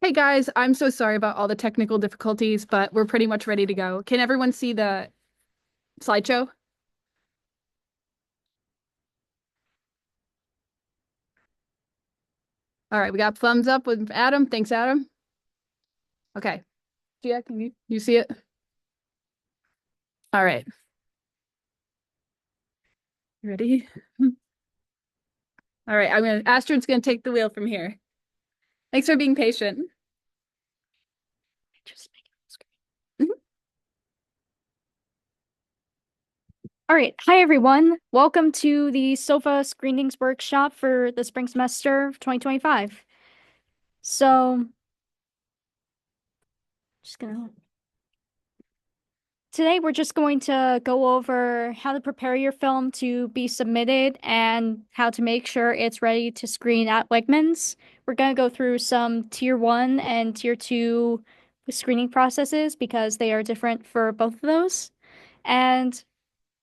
Hey guys, I'm so sorry about all the technical difficulties, but we're pretty much ready to go. Can everyone see the slideshow? All right, we got thumbs up with Adam. Thanks, Adam. Okay. Yeah, can you see it? All right. Ready? All right, Astrid's gonna take the wheel from here. Thanks for being patient. Just make it screen. All right. Hi, everyone. Welcome to the SOFA Screenings Workshop for the spring semester of 2025. So, just gonna today we're just going to go over how to prepare your film to be submitted and how to make sure it's ready to screen at Wegmans. We're going to go through some tier 1 and tier 2 screening processes because they are different for both of those. And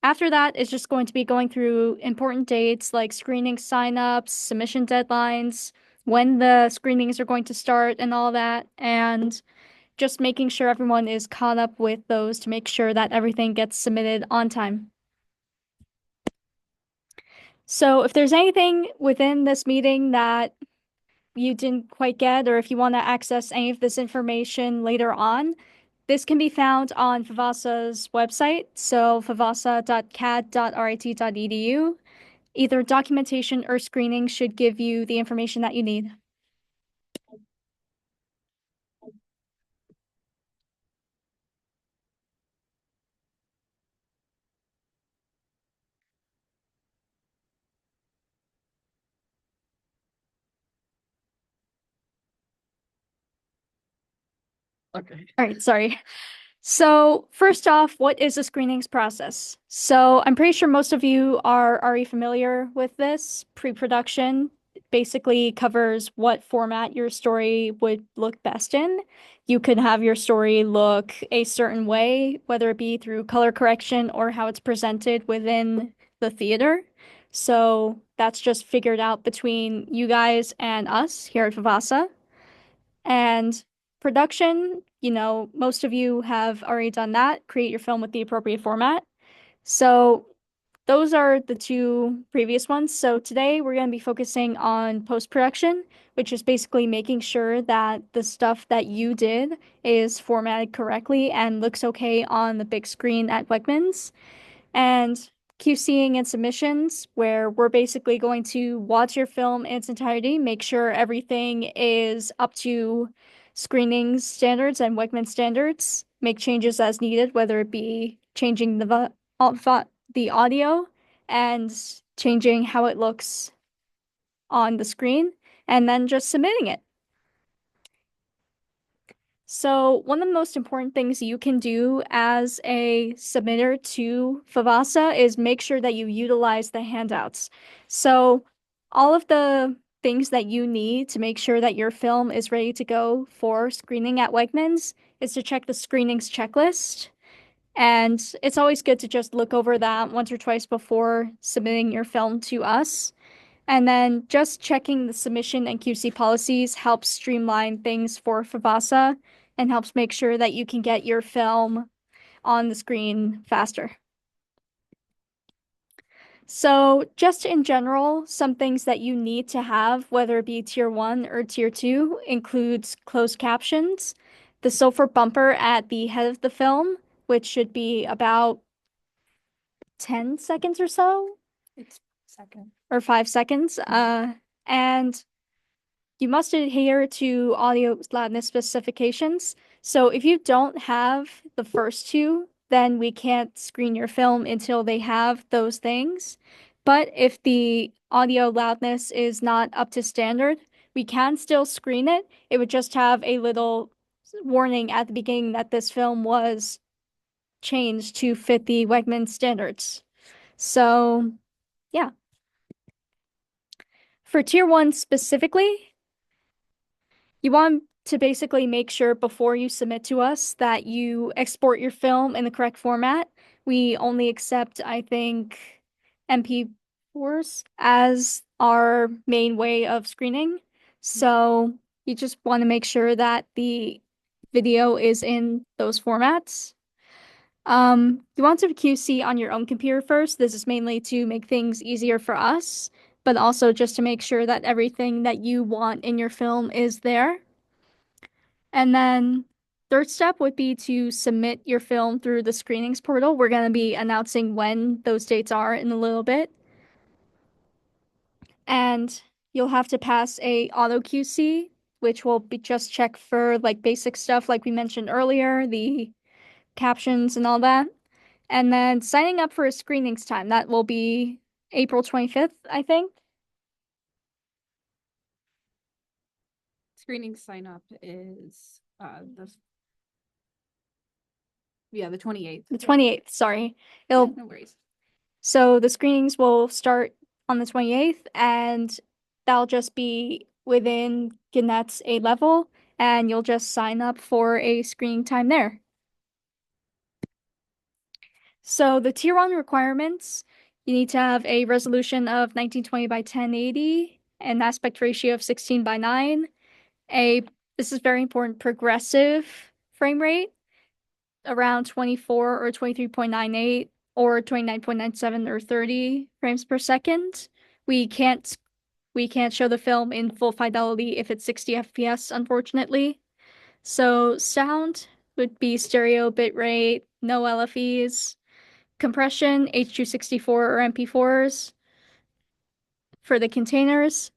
after that, it's just going to be going through important dates like screening signups, submission deadlines, when the screenings are going to start, and all that, and just making sure everyone is caught up with those to make sure that everything gets submitted on time. So, if there's anything within this meeting that you didn't quite get, or if you want to access any of this information later on, this can be found on Vavasa's website, so vavasa.cad.rit.edu. Either documentation or screening should give you the information that you need. Okay. All right, sorry. So, first off, what is a screenings process? So, I'm pretty sure most of you are already familiar with this. Pre-production basically covers what format your story would look best in. You could have your story look a certain way, whether it be through color correction or how it's presented within the theater. So, that's just figured out between you guys and us here at Vivasa. And production, most of you have already done that, create your film with the appropriate format. So those are the two previous ones. So today we're going to be focusing on post-production, which is basically making sure that the stuff that you did is formatted correctly and looks okay on the big screen at Wegmans. And QCing and submissions, where we're basically going to watch your film in its entirety, make sure everything is up to screening standards and Wegman standards, make changes as needed, whether it be changing the audio and changing how it looks on the screen, and then just submitting it. So, one of the most important things you can do as a submitter to Favasa is make sure that you utilize the handouts. So, all of the things that you need to make sure that your film is ready to go for screening at Wegmans is to check the screenings checklist. And it's always good to just look over that once or twice before submitting your film to us. And then just checking the submission and QC policies helps streamline things for Favasa and helps make sure that you can get your film on the screen faster. So, just in general, some things that you need to have, whether it be tier 1 or tier 2, includes closed captions, the sulfur bumper at the head of the film, which should be about 10 seconds or so, It's second. or 5 seconds. And you must adhere to audio loudness specifications. So if you don't have the first two, then we can't screen your film until they have those things. But if the audio loudness is not up to standard, we can still screen it. It would just have a little warning at the beginning that this film was changed to fit the Wegman standards. So, yeah. For tier 1 specifically, you want to basically make sure before you submit to us that you export your film in the correct format. We only accept, I think, MP4s as our main way of screening. So You just want to make sure that the video is in those formats. You want to QC on your own computer first. This is mainly to make things easier for us, but also just to make sure that everything that you want in your film is there. And then third step would be to submit your film through the screenings portal. We're going to be announcing when those dates are in a little bit. And you'll have to pass a auto QC, which will be just check for like basic stuff like we mentioned earlier, the captions and all that. And then signing up for a screenings time, that will be April 25th, I think. Screening sign up is the 28th. The 28th, sorry. No worries. So the screenings will start on the 28th, and that'll just be within Gannett's A level, and you'll just sign up for a screening time there. So the tier 1 requirements, you need to have a resolution of 1920 by 1080, an aspect ratio of 16 by 9, this is very important, progressive frame rate around 24 or 23.98 or 29.97 or 30 frames per second. We can't show the film in full fidelity if it's 60 FPS, unfortunately. So sound would be stereo bitrate, no LFEs, compression, H.264 or MP4s for the containers,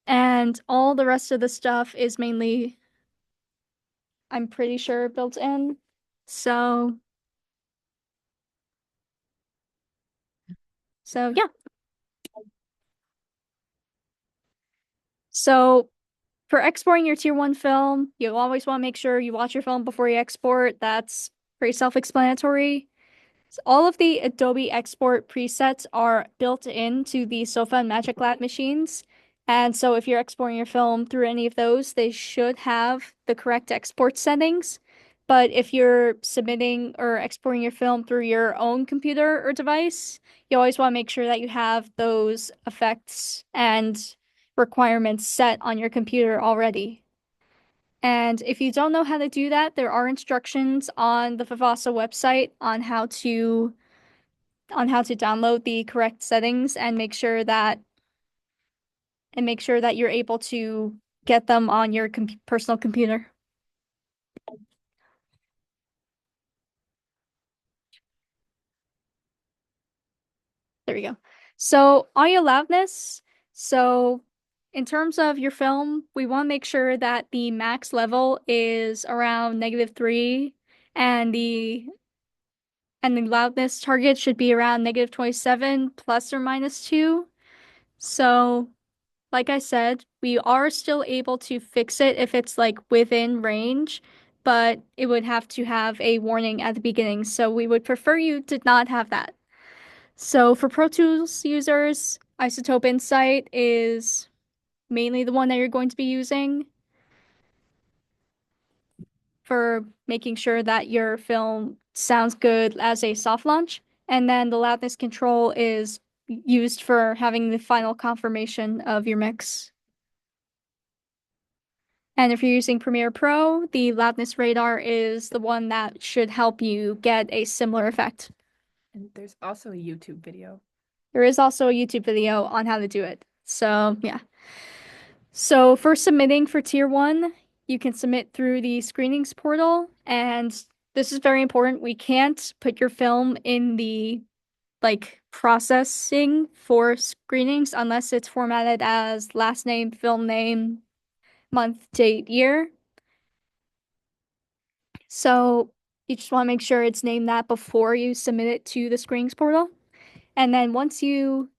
and all the rest of the stuff is mainly, I'm pretty sure, built in. So yeah. So for exporting your tier 1 film, you'll always want to make sure you watch your film before you export. That's pretty self-explanatory. So all of the Adobe export presets are built into the SOFA and Magic Lab machines. And so if you're exporting your film through any of those, they should have the correct export settings. But if you're submitting or exporting your film through your own computer or device, you always want to make sure that you have those effects and requirements set on your computer already. And if you don't know how to do that, there are instructions on the Vivasa website on how to download the correct settings and make sure that you're able to get them on your personal computer. There we go. So audio loudness. So in terms of your film, we want to make sure that the max level is around -3 and the loudness target should be around -27 ±2. So like I said, we are still able to fix it if it's like within range, but it would have to have a warning at the beginning. So we would prefer you to not have that. So for Pro Tools users, Isotope Insight is mainly the one that you're going to be using for making sure that your film sounds good as a soft launch. And then the loudness control is used for having the final confirmation of your mix. And if you're using Premiere Pro, the loudness radar is the one that should help you get a similar effect. And there's also a YouTube video. There is also a YouTube video on how to do it. So yeah. So for submitting for tier 1, you can submit through the screenings portal, and this is very important. We can't put your film in the processing for screenings unless it's formatted as last name, film name, month, date, year. So you just want to make sure it's named that before you submit it to the screenings portal. And then once you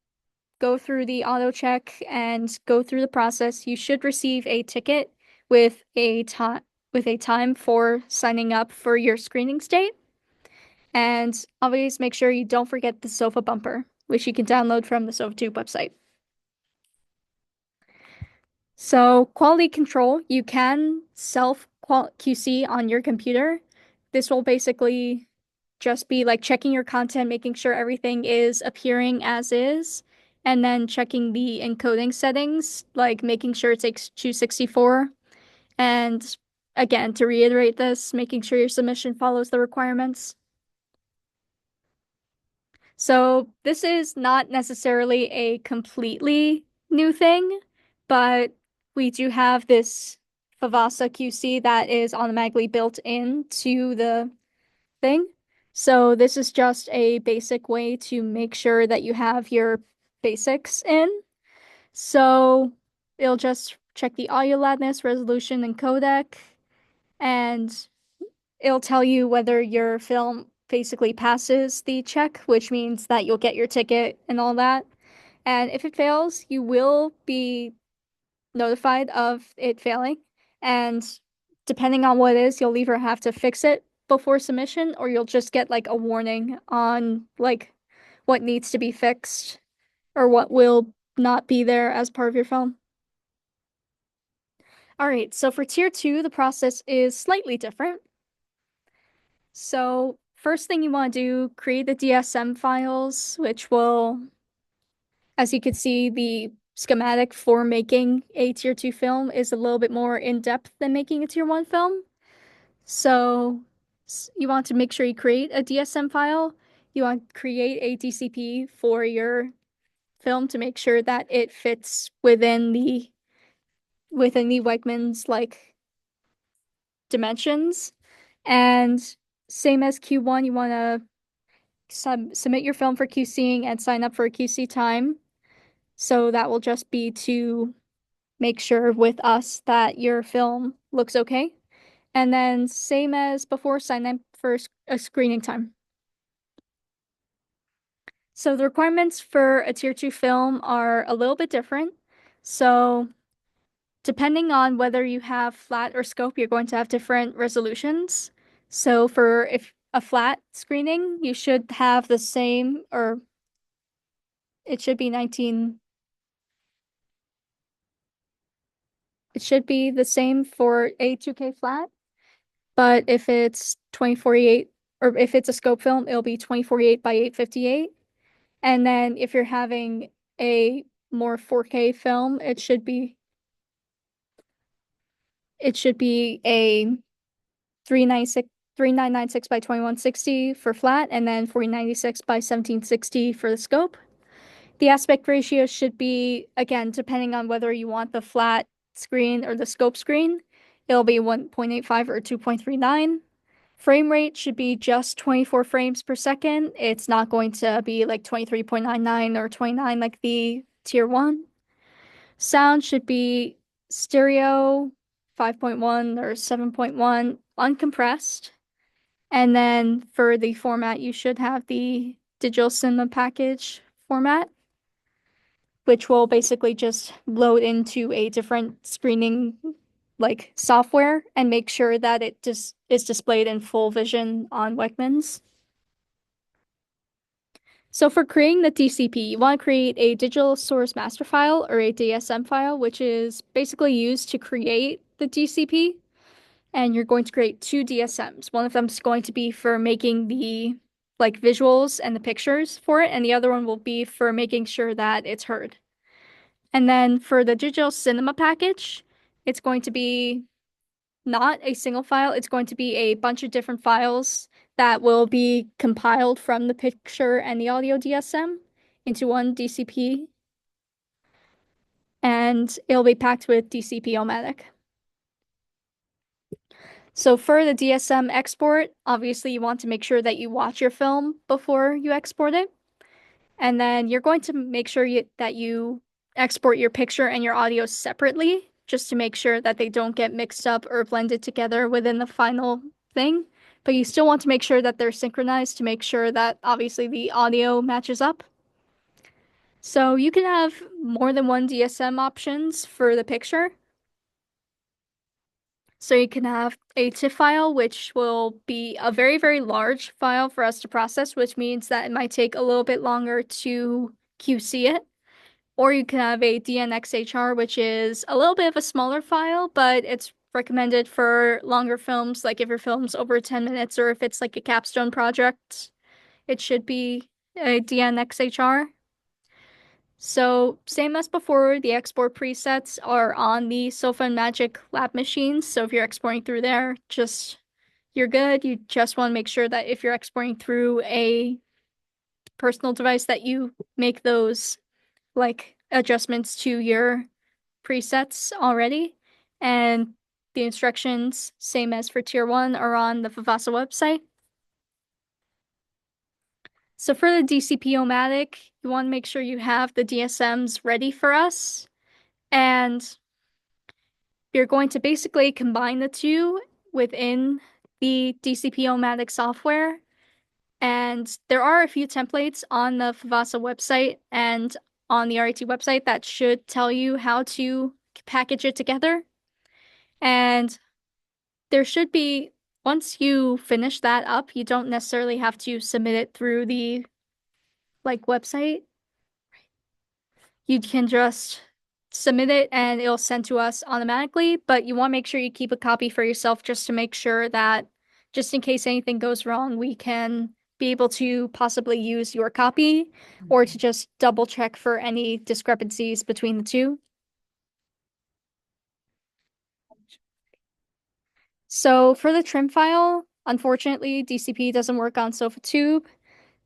go through the auto check and go through the process, you should receive a ticket with a time for signing up for your screening date. And always make sure you don't forget the SOFA bumper, which you can download from the SOFATube website. So quality control, you can QC on your computer. This will basically just be like checking your content, making sure everything is appearing as is, and then checking the encoding settings, like making sure it's H.264 And again, to reiterate this, making sure your submission follows the requirements. So this is not necessarily a completely new thing, but we do have this Favasa QC that is automatically built into the thing. So this is just a basic way to make sure that you have your basics in. So it'll just check the audio loudness, resolution, and codec, and it'll tell you whether your film basically passes the check, which means that you'll get your ticket and all that. And if it fails, you will be notified of it failing. And depending on what it is, you'll either have to fix it before submission or you'll just get like a warning on like what needs to be fixed or what will not be there as part of your film. All right, so for tier 2, the process is slightly different. So first thing you want to do, create the DSM files, which will, as you can see, the schematic for making a tier 2 film is a little bit more in-depth than making a tier 1 film. So you want to make sure you create a DSM file. You want to create a DCP for your film to make sure that it fits within the Wegmans like dimensions. And same as Q1, you want to submit your film for QCing and sign up for a QC time. So that will just be to make sure with us that your film looks okay. And then same as before, sign up for a screening time. So the requirements for a tier 2 film are a little bit different. So depending on whether you have flat or scope, you're going to have different resolutions. So for if a flat screening, you should have the same, or it should be 19. It should be the same for a 2K flat, but if it's 2048 or if it's a scope film, it'll be 2048 by 858. And then if you're having a more 4K film, it should be a 3996 by 2160 for flat and then 4096 by 1760 for the scope. The aspect ratio should be, again, depending on whether you want the flat screen or the scope screen, it'll be 1.85 or 2.39. Frame rate should be just 24 frames per second. It's not going to be like 23.99 or 29 like the tier 1. Sound should be stereo 5.1 or 7.1 uncompressed. And then for the format, you should have the digital cinema package format, which will basically just load into a different screening like software and make sure that it just is displayed in full vision on Wegmans. So for creating the DCP, you want to create a digital source master file or a DSM file, which is basically used to create the DCP. And you're going to create 2 DSMs. One of them is going to be for making the like visuals and the pictures for it, and the other one will be for making sure that it's heard. And then for the digital cinema package, it's going to be not a single file, it's going to be a bunch of different files that will be compiled from the picture and the audio DSM into one DCP. And it'll be packed with DCP-O-Matic. So for the DSM export, obviously you want to make sure that you watch your film before you export it. And then you're going to make sure that you export your picture and your audio separately, just to make sure that they don't get mixed up or blended together within the final thing. But you still want to make sure that they're synchronized to make sure that obviously the audio matches up. So you can have more than one DSM options for the picture. So you can have a TIFF file, which will be a very, very large file for us to process, which means that it might take a little bit longer to QC it. Or you can have a DNxHR, which is a little bit of a smaller file, but it's recommended for longer films, like if your film's over 10 minutes or if it's like a capstone project, it should be a DNxHR. So same as before, the export presets are on the Sofa and Magic lab machines. So if you're exporting through there, you're good. You just want to make sure that if you're exporting through a personal device that you make those like adjustments to your presets already. And the instructions, same as for tier 1, are on the Vivasa website. So for the DCP-O-Matic, you want to make sure you have the DSMs ready for us. And you're going to basically combine the two within the DCP-O-Matic software. And there are a few templates on the Vivasa website and on the RIT website that should tell you how to package it together. And there should be, once you finish that up, you don't necessarily have to submit it through the website. You can just submit it and it'll send to us automatically, but you want to make sure you keep a copy for yourself just to make sure that just in case anything goes wrong, we can be able to possibly use your copy or to just double check for any discrepancies between the two. So for the trim file, unfortunately, DCP doesn't work on SofaTube.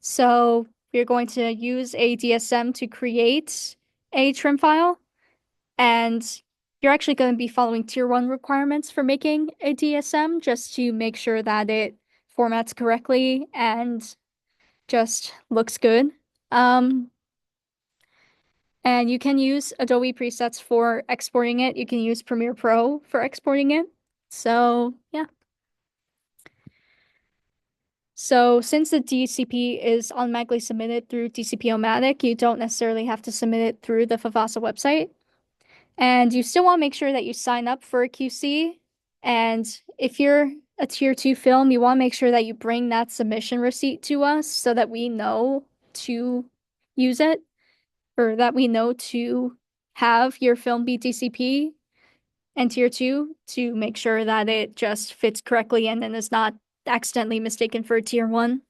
So we're going to use a DSM to create a trim file. And you're actually going to be following tier 1 requirements for making a DSM just to make sure that it formats correctly and just looks good. And you can use Adobe presets for exporting it. You can use Premiere Pro for exporting it. So, yeah. So since the DCP is automatically submitted through DCP-O-Matic, you don't necessarily have to submit it through the Vivasa website. And you still want to make sure that you sign up for a QC. And if you're a tier 2 film, you want to make sure that you bring that submission receipt to us so that we know to use it or that we know to have your film be DCP and tier 2 to make sure that it just fits correctly and then is not accidentally mistaken for a tier 1.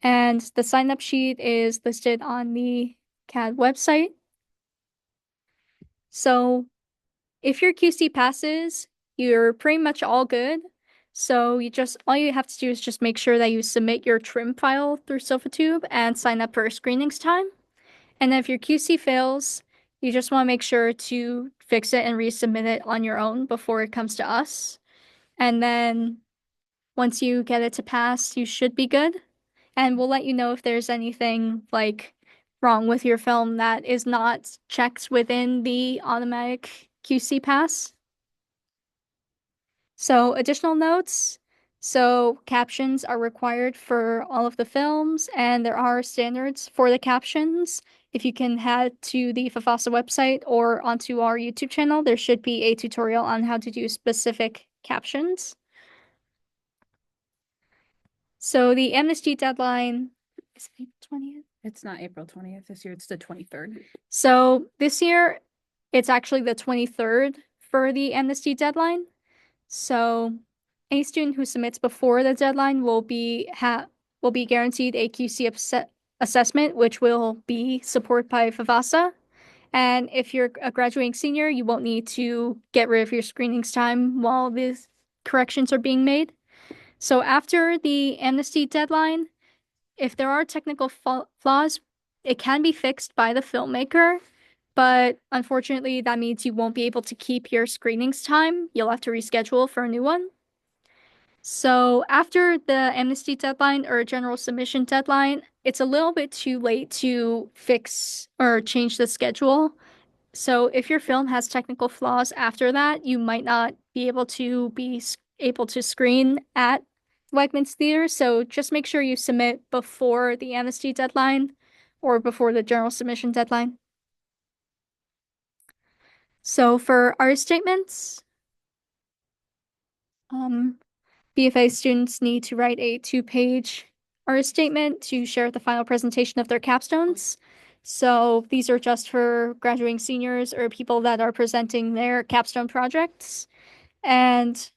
And the sign up sheet is listed on the CAD website. So if your QC passes, you're pretty much all good. So all you have to do is just make sure that you submit your trim file through SofaTube and sign up for screenings time. And then if your QC fails, you just want to make sure to fix it and resubmit it on your own before it comes to us. And then once you get it to pass, you should be good. And we'll let you know if there's anything wrong with your film that is not checked within the automatic QC pass. So additional notes. So captions are required for all of the films, and there are standards for the captions. If you can head to the Vivasa website or onto our YouTube channel, there should be a tutorial on how to do specific captions. So the amnesty deadline is April 20th. It's not April 20th this year, it's the 23rd. So this year, it's actually the 23rd for the amnesty deadline. So any student who submits before the deadline will be guaranteed a QC assessment, which will be supported by Vivasa. And if you're a graduating senior, you won't need to get rid of your screenings time while these corrections are being made. So after the amnesty deadline, if there are technical flaws, it can be fixed by the filmmaker, but unfortunately, that means you won't be able to keep your screenings time. You'll have to reschedule for a new one. So after the amnesty deadline or general submission deadline, it's a little bit too late to fix or change the schedule. So if your film has technical flaws after that, you might not be able to screen at Wegmans Theater. So just make sure you submit before the amnesty deadline or before the general submission deadline. So for art statements, BFA students need to write a 2-page art statement to share at the final presentation of their capstones. So these are just for graduating seniors or people that are presenting their capstone projects. And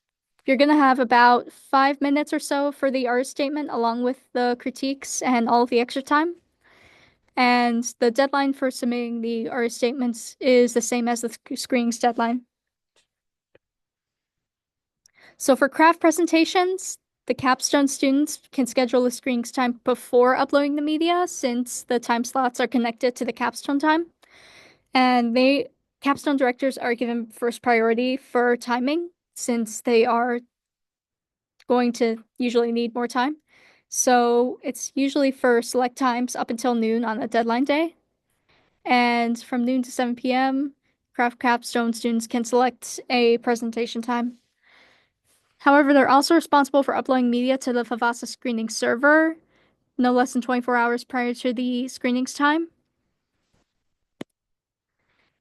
you're going to have about 5 minutes or so for the art statement along with the critiques and all of the extra time. And the deadline for submitting the RA statements is the same as the screenings deadline. So for craft presentations, the capstone students can schedule the screenings time before uploading the media since the time slots are connected to the capstone time. And capstone directors are given first priority for timing since they are going to usually need more time. So it's usually for select times up until noon on the deadline day. And from noon to 7 p.m., craft capstone students can select a presentation time. However, they're also responsible for uploading media to the Favasa screening server no less than 24 hours prior to the screenings time.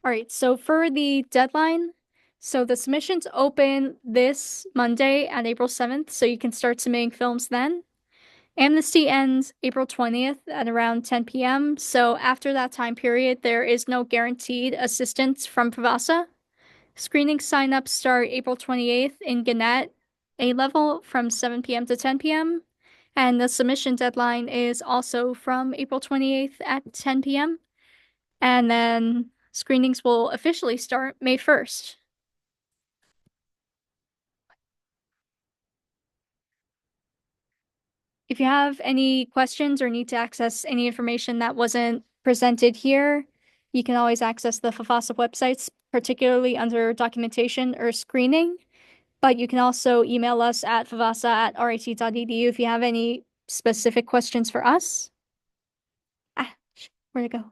All right, so for the deadline, so the submissions open this Monday at April 7th, so you can start submitting films then. Amnesty ends April 20th at around 10 p.m., so after that time period, there is no guaranteed assistance from Favasa. Screening signups start April 28th in Gannett A level from 7 p.m. to 10 p.m. And the submission deadline is also from April 28th at 10 p.m. And then screenings will officially start May 1st. If you have any questions or need to access any information that wasn't presented here, you can always access the FAFASA websites, particularly under documentation or screening. But you can also email us at favasa@rat.edu if you have any specific questions for us. Where'd it go?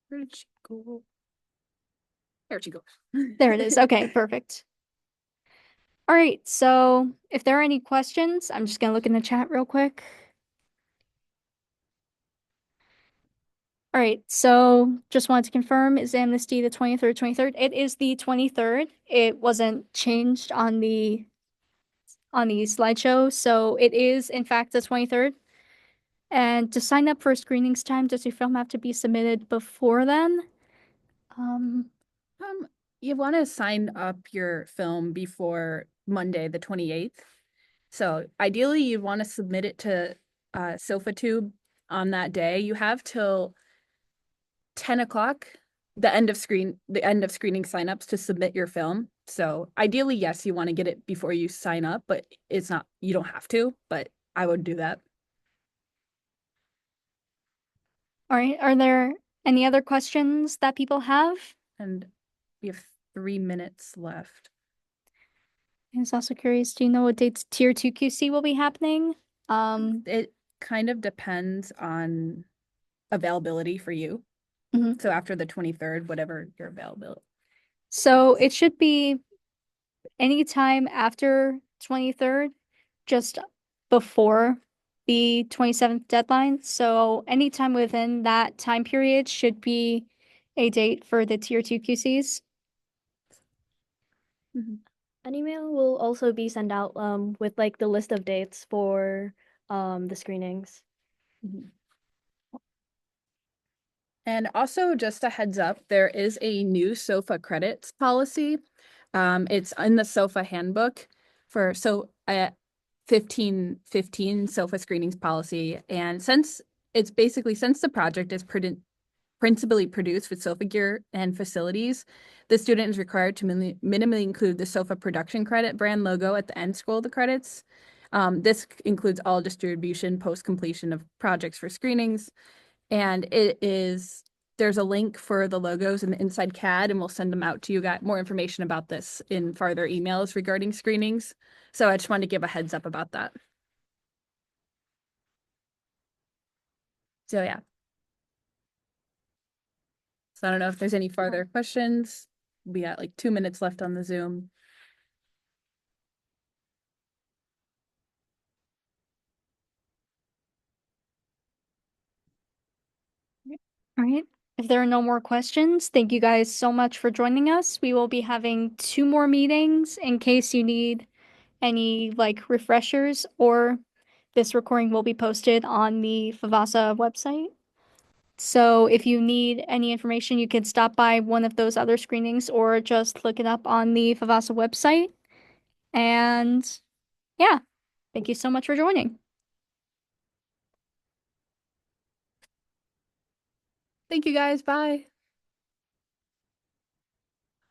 Where did she go? There she goes. There it is. Okay, perfect. All right, so if there are any questions, I'm just gonna look in the chat real quick. All right, so just wanted to confirm, is Amnesty the 20th or 23rd? It is the 23rd. It wasn't changed on the slideshow, so it is in fact the 23rd. And to sign up for screenings time, does your film have to be submitted before then? You want to sign up your film before Monday, the 28th. So ideally, you'd want to submit it to SofaTube on that day. You have till 10 o'clock, the end of screening signups to submit your film. So ideally, yes, you want to get it before you sign up, but it's not, you don't have to, but I would do that. All right, are there any other questions that people have? And we have 3 minutes left. I was also curious, do you know what dates Tier 2 QC will be happening? It kind of depends on availability for you. Mhm. So after the 23rd, whatever your availability. So it should be anytime after 23rd, just before the 27th deadline. So anytime within that time period should be a date for the Tier 2 QCs. An email will also be sent out with like the list of dates for the screenings. And also just a heads up, there is a new SOFA credits policy. It's in the SOFA handbook for 1515 SOFA screenings policy. And since the project is principally produced with SOFA gear and facilities, the student is required to minimally include the SOFA production credit brand logo at the end scroll of the credits. This includes all distribution post-completion of projects for screenings. And there's a link for the logos in the inside CAD, and we'll send them out to you guys. More information about this in further emails regarding screenings. So I just wanted to give a heads up about that. So yeah. So I don't know if there's any further questions. We got like 2 minutes left on the Zoom. All right. If there are no more questions, thank you guys so much for joining us. We will be having 2 more meetings in case you need any like refreshers, or this recording will be posted on the Favasa website. So if you need any information, you can stop by one of those other screenings or just look it up on the Favasa website. And yeah, thank you so much for joining. Thank you guys. Bye.